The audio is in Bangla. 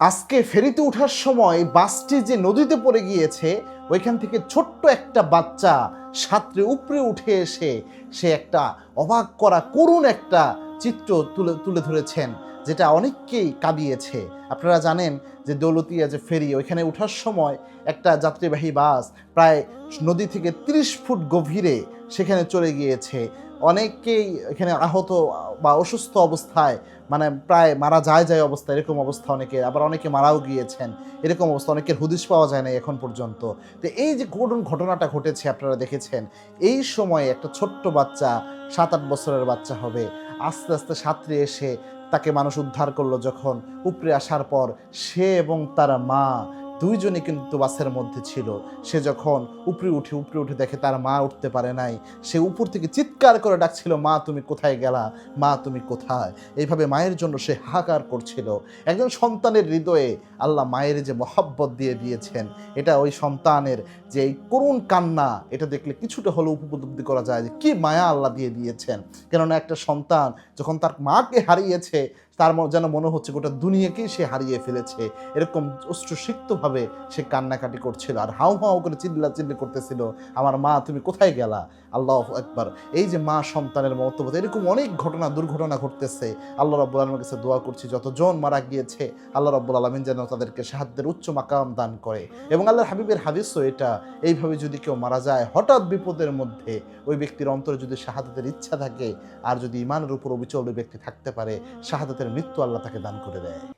আজকে ফেরিতে ওঠার সময় বাসটি যে নদীতে পড়ে গিয়েছে, ওইখান থেকে ছোট্ট একটা বাচ্চা সাঁতরে উপরে উঠে এসে সে একটা অবাক করা করুণ একটা চিত্র তুলে তুলে ধরেছেন, যেটা অনেককেই কাঁদিয়েছে। আপনারা জানেন যে দৌলতিয়া যে ফেরি, ওইখানে ওঠার সময় একটা যাত্রীবাহী বাস প্রায় নদী থেকে 30 ফুট গভীরে সেখানে চলে গিয়েছে। অনেকেই এখানে আহত বা অসুস্থ অবস্থায়, মানে প্রায় মারা যায় অবস্থা, এরকম অবস্থা অনেকে, আবার অনেকে মারাও গিয়েছেন, এরকম অবস্থা, অনেকের হুদিস পাওয়া যায় না এখন পর্যন্ত। তো এই যে করুণ ঘটনাটা ঘটেছে আপনারা দেখেছেন, এই সময়ে একটা ছোট্ট বাচ্চা, 7-8 বছরের বাচ্চা হবে, আস্তে আস্তে সাঁতরে এসে তাকে মানুষ উদ্ধার করলো। যখন উপরে আসার পর সে এবং তার মা দুইজনই কিন্তু বাসের মধ্যে ছিল। সে যখন উপরে উঠে দেখে তার মা উঠতে পারে নাই, সে উপর থেকে চিৎকার করে ডাকছিল, মা তুমি কোথায় গেলা, মা তুমি কোথায়। এইভাবে মায়ের জন্য সে হাহাকার করছিল। একজন সন্তানের হৃদয়ে আল্লাহ মায়ের যে মহব্বত দিয়ে দিয়েছেন, এটা ওই সন্তানের যে এই করুণ কান্না, এটা দেখলে কিছুটা হলেও উপলব্ধি করা যায় যে কি মায়া আল্লাহ দিয়ে দিয়েছেন। কেননা একটা সন্তান যখন তার মাকে হারিয়েছে, তার যেন মনে হচ্ছে গোটা দুনিয়াকেই সে হারিয়ে ফেলেছে। এরকম অশ্রুসিক্তভাবে সে কান্নাকাটি করছিল আর হাউ হাউ করে চিল্লাচিল্লি করতেছিল, আমার মা তুমি কোথায় গেলা। আল্লাহু আকবার। এই যে মা সন্তানের মহত্ববোধ, এরকম অনেক দুর্ঘটনা ঘটতেছে। আল্লাহ রাব্বুল আলামিনের কাছে দোয়া করছি, যতজন মারা গিয়েছে আল্লাহ রাব্বুল আলামিন যেন তাদেরকে সাহায্যের উচ্চ মাকাম দান করে। এবং আল্লাহর হাবিবের হাদিসও এটা, এইভাবে যদি কেউ মারা যায় হঠাৎ বিপদের মধ্যে, ওই ব্যক্তির অন্তরে যদি শাহাদাতের ইচ্ছা থাকে আর যদি ঈমানের উপর অবিচল ওই ব্যক্তি থাকতে পারে, শাহাদাতের মৃত্যু আল্লাহ তাকে দান করে দেয়।